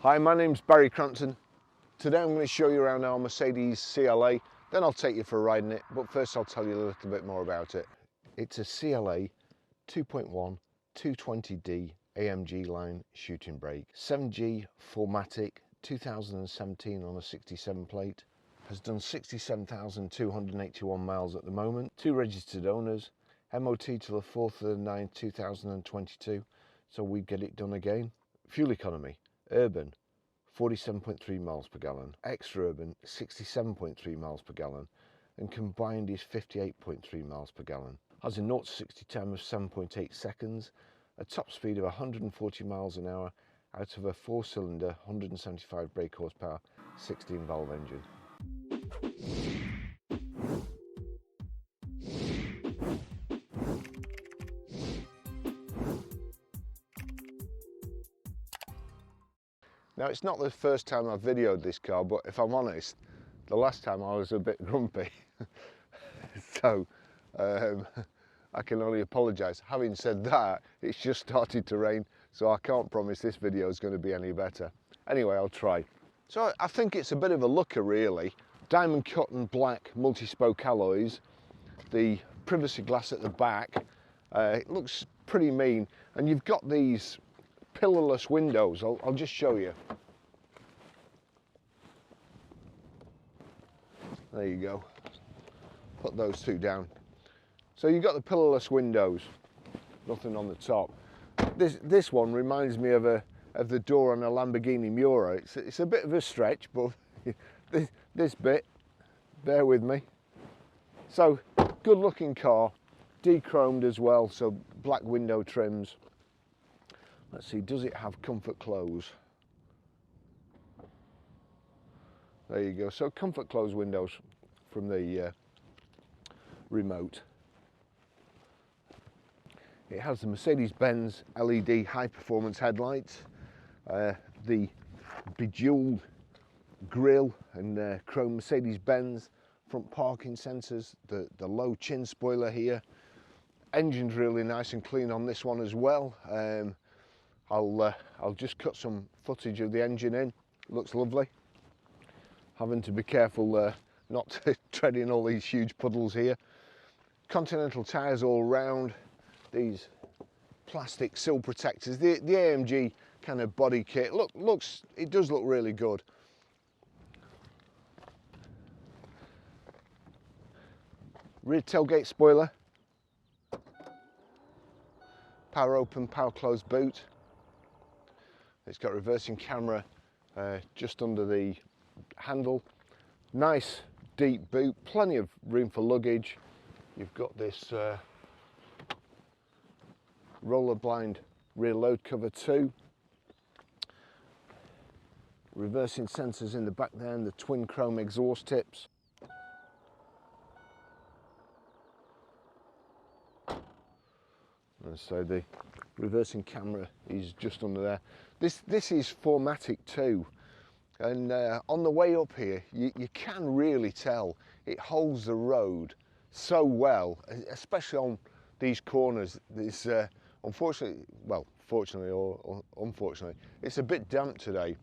Hi, my name's Barry Crampton. Today I'm going to show you around our Mercedes CLA, then I'll take you for a ride in it, but first I'll tell you a little bit more about it. It's a CLA 2.1 220D AMG line shooting brake, 7G 4MATIC, 2017 on a 67 plate, has done 67,281 miles at the moment, 2 registered owners, MOT till the 4th of the 9th 2022, so we get it done again. Fuel economy, urban 47.3 miles per gallon, extra urban 67.3 miles per gallon, and combined is 58.3 miles per gallon. Has a 0 to 60 time of 7.8 seconds, a top speed of 140 miles an hour out of a 4-cylinder 175 brake horsepower 16 valve engine. Now, it's not the first time I've videoed this car, but if I'm honest, the last time I was a bit grumpy. So I can only apologise. Having said that, it's just started to rain, so I can't promise this video is going to be any better. Anyway, I'll try. So I think it's a bit of a looker really. Diamond cut and black multi-spoke alloys, the privacy glass at the back, it looks pretty mean, and you've got these pillarless windows. I'll just show you. There you go. Put those two down. So you've got the pillarless windows, nothing on the top. This one reminds me of the door on a Lamborghini Miura. It's a bit of a stretch, but this bit, bear with me. So good looking car, de-chromed as well, so black window trims. Let's see, does it have comfort close? There you go, so comfort close windows from the remote. It has the Mercedes Benz LED high performance headlights, the bejeweled grille and chrome Mercedes Benz front parking sensors, the low chin spoiler here. Engine's really nice and clean on this one as well. I'll just cut some footage of the engine in. Looks lovely. Having to be careful not to tread in all these huge puddles here. Continental tyres all round. These plastic sill protectors. The AMG kind of body kit. It does look really good. Rear tailgate spoiler. Power open, power close boot. It's got reversing camera just under the handle. Nice deep boot, plenty of room for luggage. You've got this roller blind rear load cover too. Reversing sensors in the back there and the twin chrome exhaust tips. And so the reversing camera is just under there. This is 4MATIC too, and on the way up here you can really tell it holds the road so well, especially on these corners. There's unfortunately, well, fortunately or unfortunately, it's a bit damp today,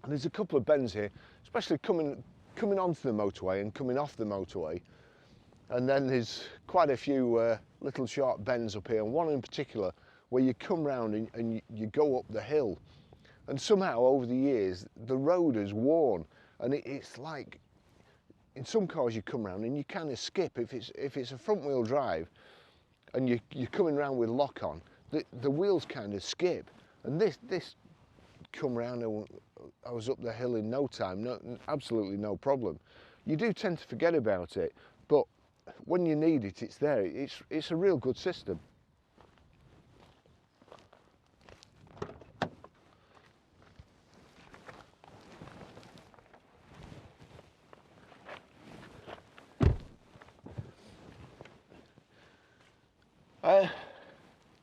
and there's a couple of bends here, especially coming onto the motorway and coming off the motorway. And then there's quite a few little sharp bends up here, and one in particular where you come round and you go up the hill, and somehow over the years the road has worn, and it's like in some cars you come round and you kind of skip if it's a front wheel drive and you're coming round with lock on, the wheels kind of skip, and this come round and I was up the hill in no time, absolutely no problem. You do tend to forget about it, but when you need it, it's there. It's a real good system.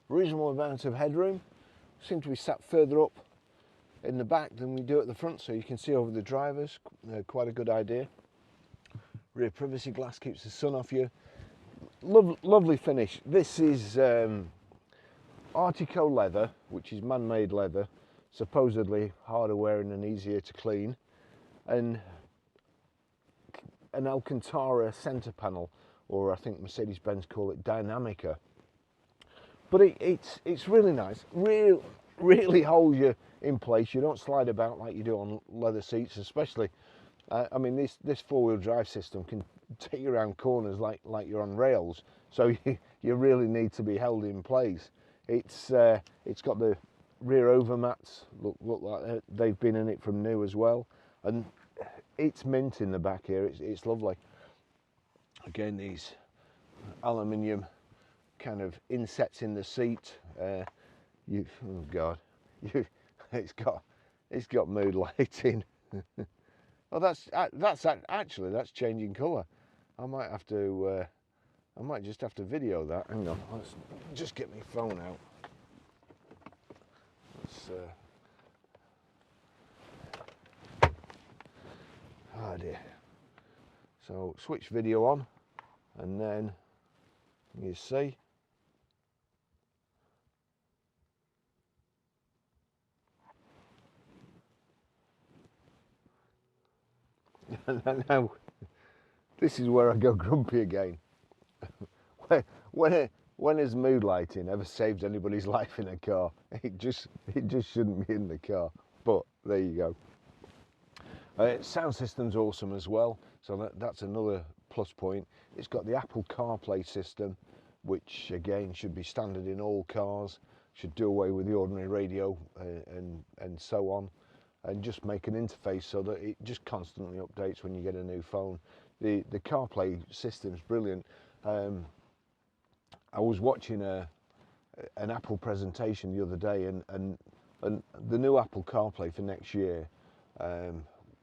Reasonable amount of headroom. Seem to be sat further up in the back than we do at the front, so you can see over the drivers. Quite a good idea. Rear privacy glass keeps the sun off you. Lovely finish. This is Artico leather, which is man-made leather, supposedly harder wearing and easier to clean, and an Alcantara center panel, or I think Mercedes Benz call it Dinamica. But it's really nice, really holds you in place. You don't slide about like you do on leather seats, especially. I mean, this four-wheel drive system can take you around corners like you're on rails, so you really need to be held in place. It's got the rear overmats, look like they've been in it from new as well, and it's mint in the back here. It's lovely. Again, these aluminium kind of insets in the seat. Oh God, it's got mood lighting. Oh, that's actually changing colour. I might just have to video that. Hang on, let's just get my phone out. Oh dear. So switch video on, and then you see. Now, this is where I go grumpy again. When has mood lighting ever saved anybody's life in a car? It just shouldn't be in the car. But there you go. Sound system's awesome as well, so that's another plus point. It's got the Apple CarPlay system, which again should be standard in all cars. Should do away with the ordinary radio and so on, and just make an interface so that it just constantly updates when you get a new phone. The CarPlay system's brilliant. I was watching an Apple presentation the other day, and the new Apple CarPlay for next year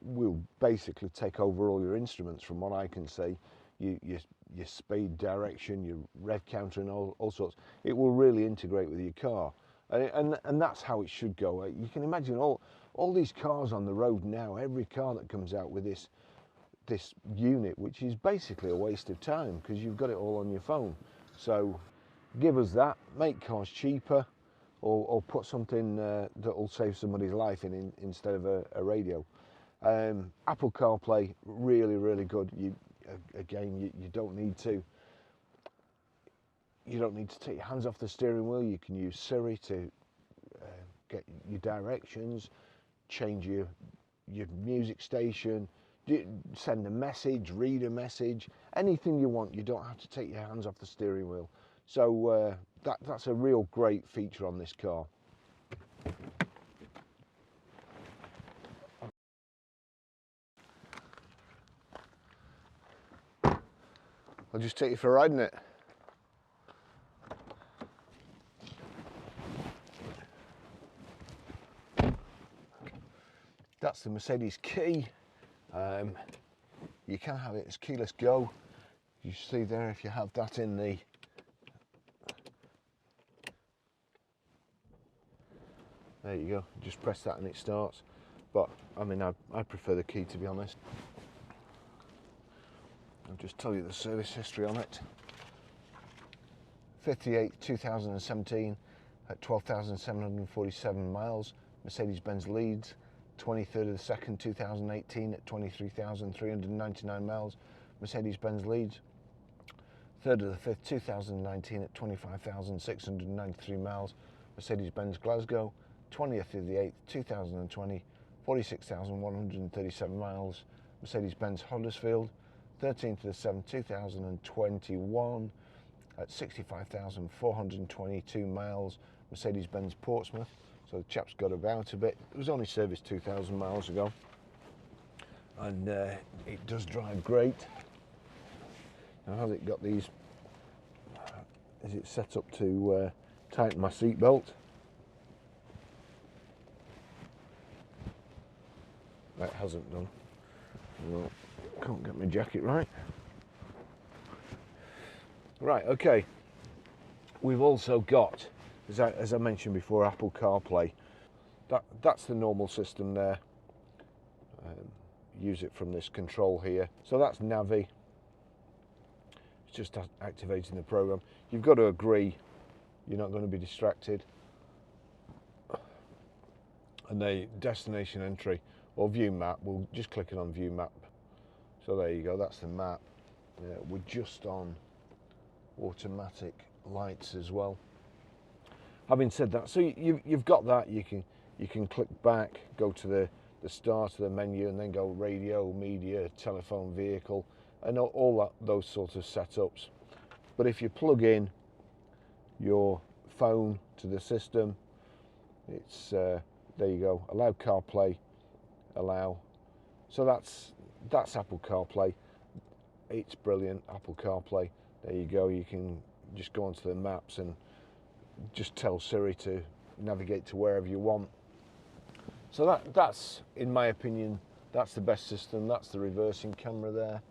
will basically take over all your instruments, from what I can see. Your speed, direction, your rev counter, and all sorts. It will really integrate with your car, and that's how it should go. You can imagine all these cars on the road now. Every car that comes out with this unit, which is basically a waste of time because you've got it all on your phone. So give us that, make cars cheaper, or put something that will save somebody's life instead of a radio. Apple CarPlay, really good. You don't need to take your hands off the steering wheel. You can use Siri to get your directions, change your music station, send a message, read a message, anything you want. You don't have to take your hands off the steering wheel. So that's a real great feature on this car. I'll just take you for a ride in it. That's the Mercedes key. You can have it as keyless go. You see there, if you have that in the there you go, just press that and it starts. But I mean, I prefer the key, to be honest. I'll just tell you the service history on it. 58 2017 at 12,747 miles. Mercedes Benz Leeds. 23rd of the 2nd 2018 at 23,399 miles. Mercedes Benz Leeds. 3rd of the 5th 2019 at 25,693 miles. Mercedes Benz Glasgow. 20th of the 8th 2020 46,137 miles. Mercedes Benz Huddersfield. 13th of the 7th 2021 at 65,422 miles. Mercedes Benz Portsmouth. So the chap's got about a bit. It was only serviced 2,000 miles ago, and it does drive great. Now, has it got these? Is it set up to tighten my seat belt? That hasn't done. No, can't get my jacket right. Right, okay. We've also got, as I mentioned before, Apple CarPlay. That's the normal system there. Use it from this control here. So that's Navi. It's just activating the program. You've got to agree you're not going to be distracted. and the destination entry or view map. We'll just click it on view map. So there you go, that's the map. We're just on automatic lights as well. Having said that, so you've got that. You can click back, go to the start of the menu, and then go radio, media, telephone, vehicle, and all those sorts of setups. But if you plug in your phone to the system, it's there you go. Allow CarPlay, allow. So that's Apple CarPlay. It's brilliant, Apple CarPlay. There you go. You can just go onto the maps and just tell Siri to navigate to wherever you want. So that's, in my opinion, that's the best system. That's the reversing camera there.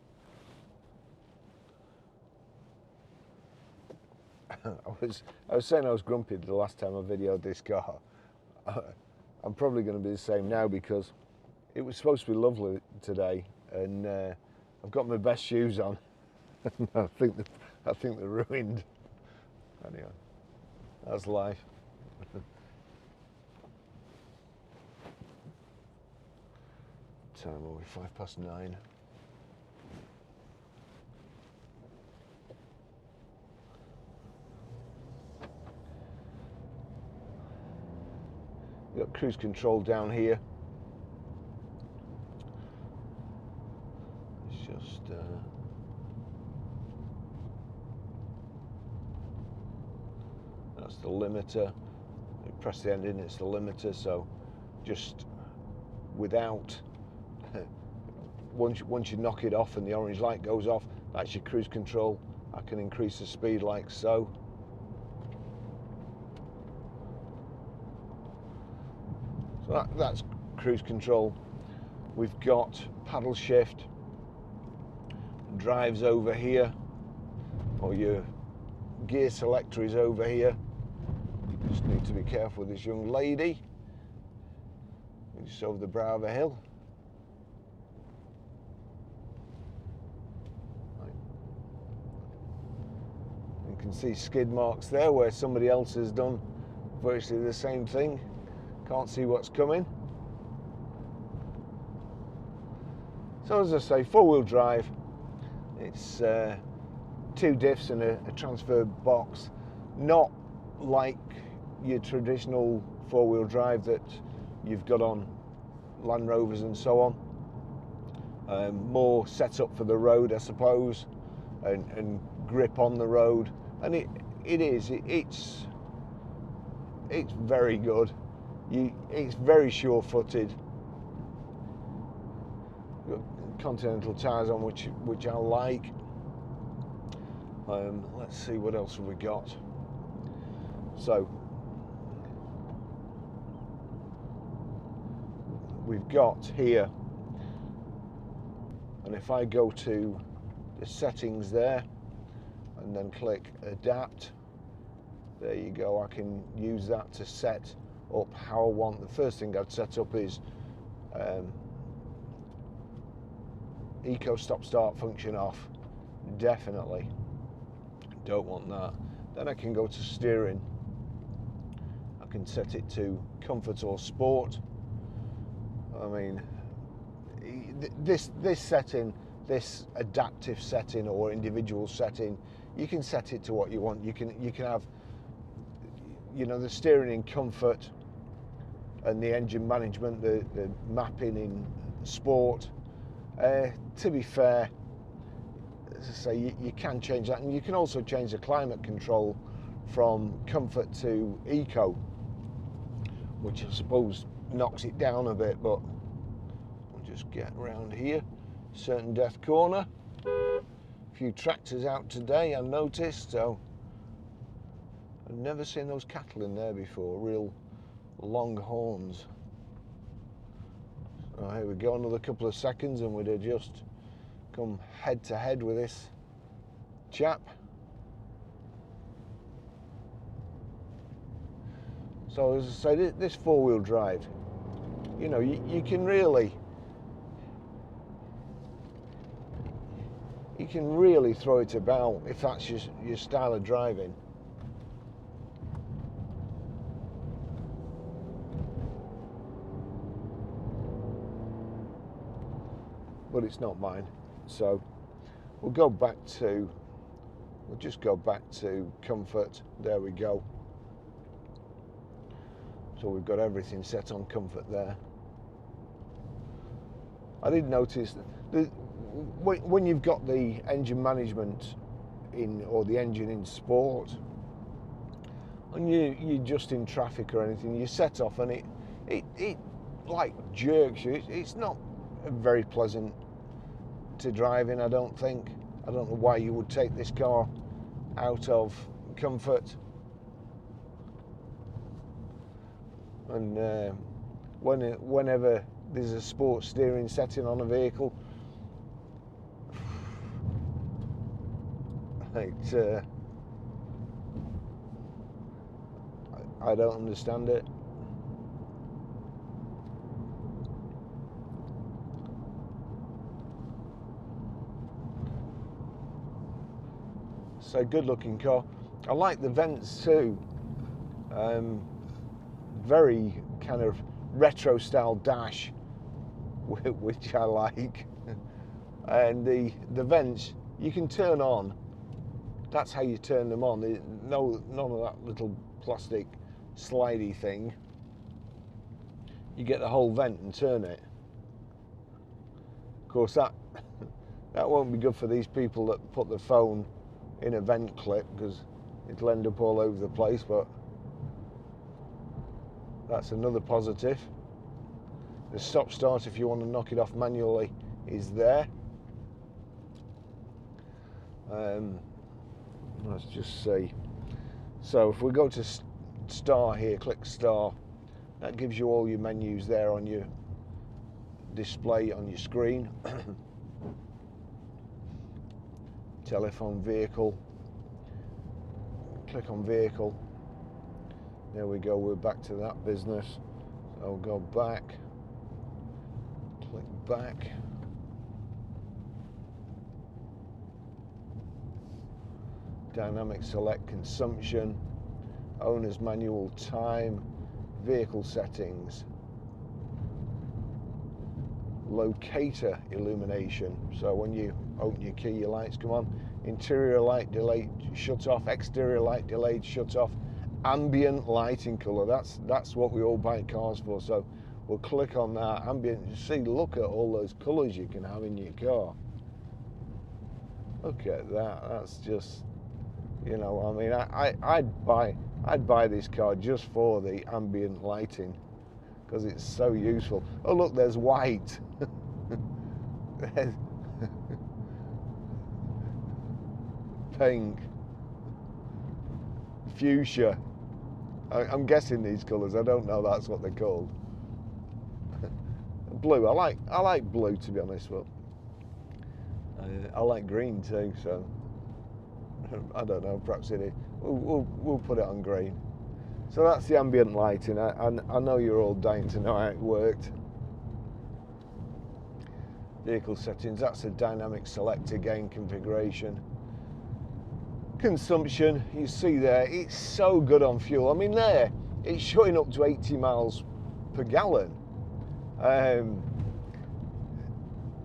I was saying I was grumpy the last time I videoed this car. I'm probably going to be the same now because it was supposed to be lovely today, and I've got my best shoes on. I think they're ruined. Anyway, that's life. Time over 9:05. You've got cruise control down here. It's just that's the limiter. You press the end in, it's the limiter. So just without once you knock it off and the orange light goes off, that's your cruise control. I can increase the speed like so. So that's cruise control. We've got paddle shift, drives over here, or your gear selector is over here. You just need to be careful with this young lady. We're just over the brow of a hill. You can see skid marks there where somebody else has done virtually the same thing. Can't see what's coming. So as I say, four-wheel drive. It's 2 diffs and a transfer box. Not like your traditional four-wheel drive that you've got on Land Rovers and so on. More set up for the road, I suppose, and grip on the road. And it's very good. It's very sure-footed. Got Continental Tyres on, which I like. Let's see what else have we got. So we've got here, and if I go to the settings there and then click adapt, there you go. I can use that to set up how I want. The first thing I'd set up is eco stop start function off. Definitely don't want that. Then I can go to steering. I can set it to comfort or sport. I mean, this setting, this adaptive setting or individual setting, you can set it to what you want. You can have, you know, the steering in comfort and the engine management, the mapping in sport. To be fair, as I say, you can change that, and you can also change the climate control from comfort to eco, which I suppose knocks it down a bit, but we'll just get around here. Certain death corner. A few tractors out today, I noticed, so I've never seen those cattle in there before, real long horns. So here we go, another couple of seconds and we'd have just come head to head with this chap. So as I say, this four-wheel drive, you know, you can really throw it about if that's your style of driving. but it's not mine. So we'll go back to, we'll just go back to comfort. There we go. So we've got everything set on comfort there. I did notice that when you've got the engine management in, or the engine in sport, and you're just in traffic or anything, you set off and it like jerks you. It's not very pleasant to drive in, I don't think. I don't know why you would take this car out of comfort. And whenever there's a sports steering setting on a vehicle, I don't understand it. So good looking car. I like the vents too. Very kind of retro style dash, which I like. And the vents you can turn on. That's how you turn them on. None of that little plastic slidey thing. You get the whole vent and turn it. Of course, that won't be good for these people that put the phone in a vent clip, because it'll end up all over the place, but that's another positive. The stop start, if you want to knock it off manually, is there. Let's just see. So if we go to star here, click star, that gives you all your menus there on your display on your screen. Telephone, vehicle, click on vehicle. There we go, we're back to that business. So I'll go back, click back. Dynamic select consumption, owner's manual time, vehicle settings, locator illumination. So when you open your key, your lights come on. Interior light delayed shut off, exterior light delayed shut off, ambient lighting colour. That's what we all buy cars for. So we'll click on that. Ambient. You see, look at all those colours you can have in your car. Look at that. That's just, you know, I mean, I'd buy this car just for the ambient lighting, because it's so useful. Oh look, there's white. There's pink, fuchsia. I'm guessing these colours. I don't know. That's what they're called. Blue. I like blue, to be honest, but I like green too. So I don't know. Perhaps it is. We'll put it on green. So that's the ambient lighting. I know you're all dying to know how it worked. Vehicle settings. That's a dynamic select again configuration. Consumption, you see there, it's so good on fuel. I mean, there, it's showing up to 80 miles per gallon.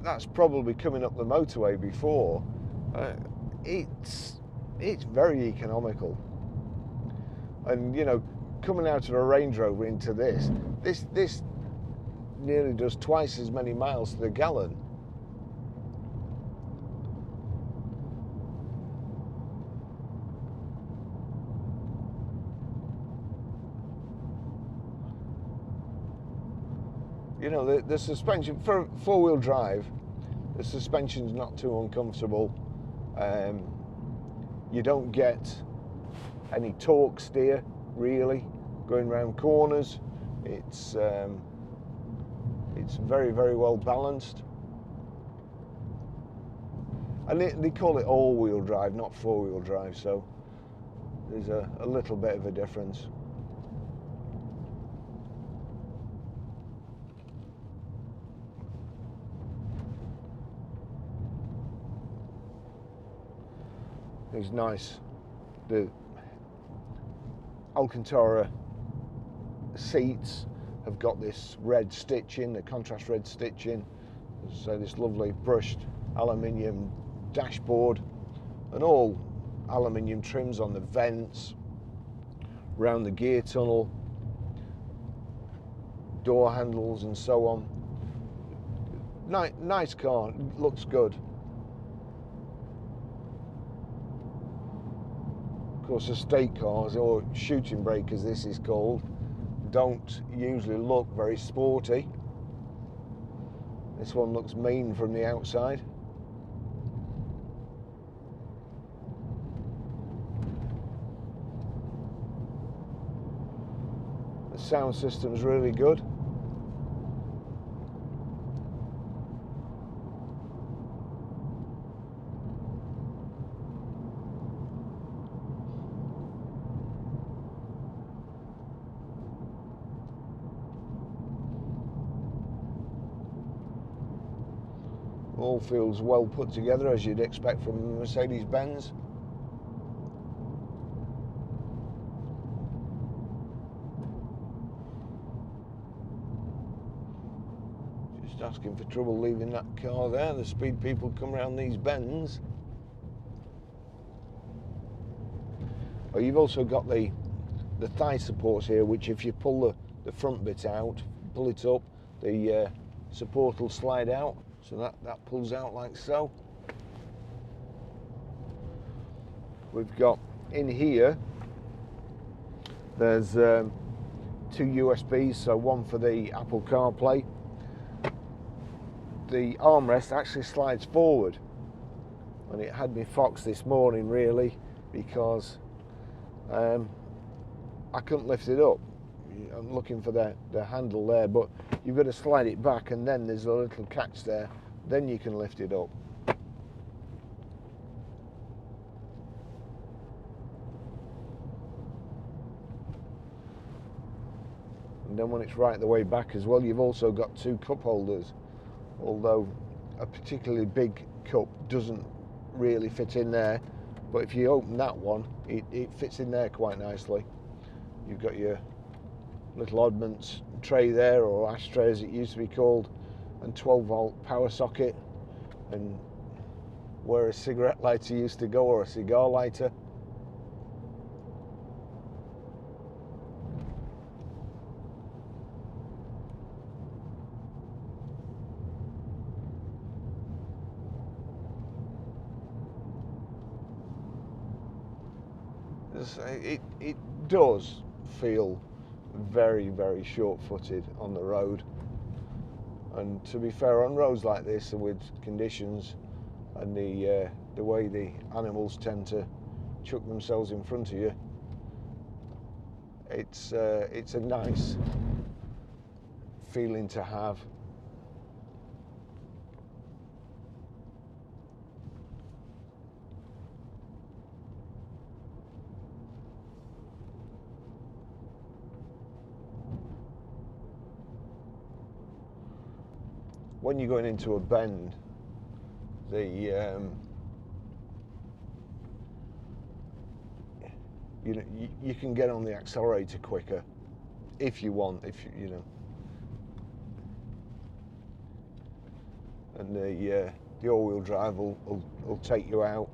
That's probably coming up the motorway before. It's very economical. And, you know, coming out of a Range Rover into this nearly does twice as many miles to the gallon. You know, the suspension, for four-wheel drive, the suspension's not too uncomfortable. You don't get any torque steer, really, going around corners. It's very, very well balanced. And they call it all-wheel drive, not four-wheel drive, so there's a little bit of a difference. It's nice. The Alcantara seats have got this red stitching, the contrast red stitching. So this lovely brushed aluminium dashboard and all aluminium trims on the vents, around the gear tunnel, door handles and so on. Nice car, looks good. Of course, estate cars, or shooting brake as this is called, don't usually look very sporty. This one looks mean from the outside. The sound system's really good. All feels well put together, as you'd expect from Mercedes Benz. Just asking for trouble leaving that car there. The speed people come around these bends. Oh, you've also got the thigh supports here, which if you pull the front bit out, pull it up, the support will slide out. So that pulls out like so. We've got in here, there's 2 USBs, so one for the Apple CarPlay. The armrest actually slides forward, and it had me foxed this morning really, because I couldn't lift it up. I'm looking for the handle there, but you've got to slide it back, and then there's a little catch there, then you can lift it up. And then when it's right the way back as well, you've also got 2 cup holders, although a particularly big cup doesn't really fit in there, but if you open that one, it fits in there quite nicely. You've got your little oddments tray there, or ashtray as it used to be called, and 12-volt power socket, and where a cigarette lighter used to go, or a cigar lighter. It does feel very, very short-footed on the road, and to be fair, on roads like this and with conditions and the way the animals tend to chuck themselves in front of you, it's a nice feeling to have. When you're going into a bend, you can get on the accelerator quicker if you want, you know, and the all-wheel drive will take you out.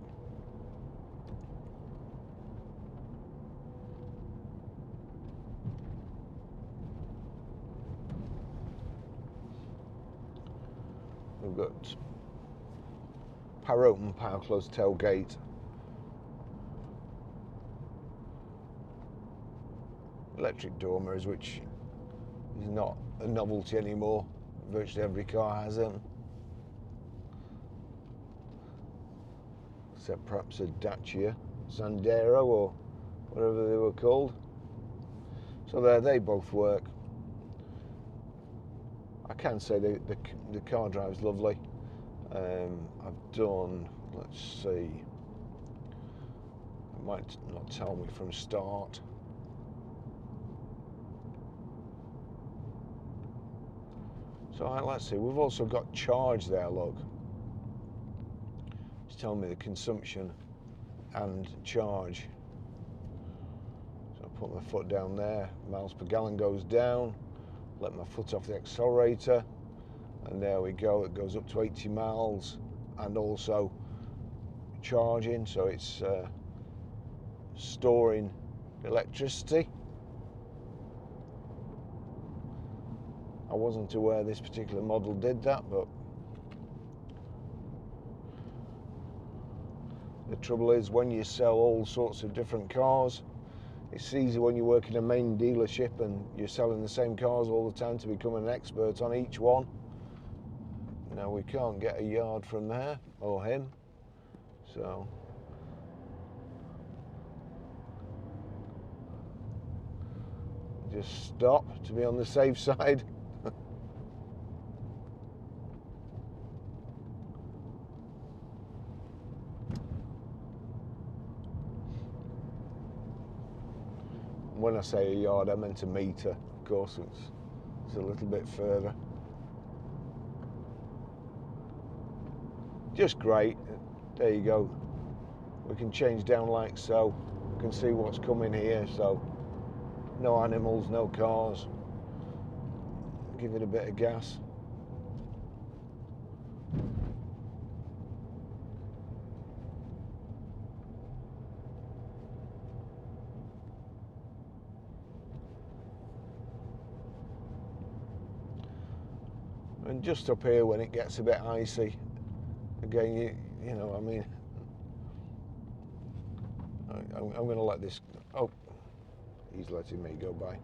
We've got power open, power close tailgate, electric door mirrors, which is not a novelty anymore. Virtually every car has them, except perhaps a Dacia Sandero or whatever they were called. So there, they both work. I can say the car drive's lovely. I've done, let's see, it might not tell me from start. So let's see, we've also got charge there, look. It's telling me the consumption and charge. So I put my foot down there, miles per gallon goes down, let my foot off the accelerator, And there we go, it goes up to 80 miles and also charging, so it's storing electricity. I wasn't aware this particular model did that, but the trouble is when you sell all sorts of different cars, it's easy when you work in a main dealership and you're selling the same cars all the time to become an expert on each one. Now we can't get a yard from there, or him, so just stop to be on the safe side. When I say a yard, I meant a metre. Of course, it's a little bit further. Just great. There you go. We can change down like so. We can see what's coming here. So no animals, no cars. Give it a bit of gas. And just up here when it gets a bit icy, again, you know, I mean, I'm going to let this, oh, he's letting me go by.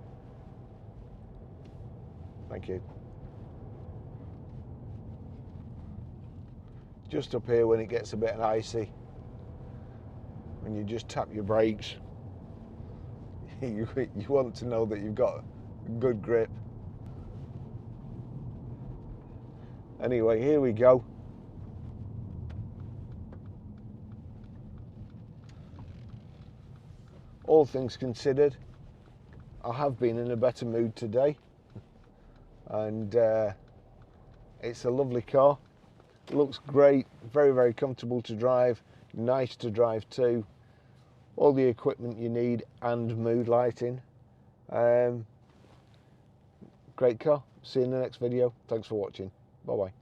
Thank you. Just up here when it gets a bit icy, when you just tap your brakes, you want to know that you've got good grip. Anyway, here we go. All things considered, I have been in a better mood today, and it's a lovely car. It looks great, very, very comfortable to drive, nice to drive too. All the equipment you need and mood lighting. Great car. See you in the next video. Thanks for watching. Bye bye.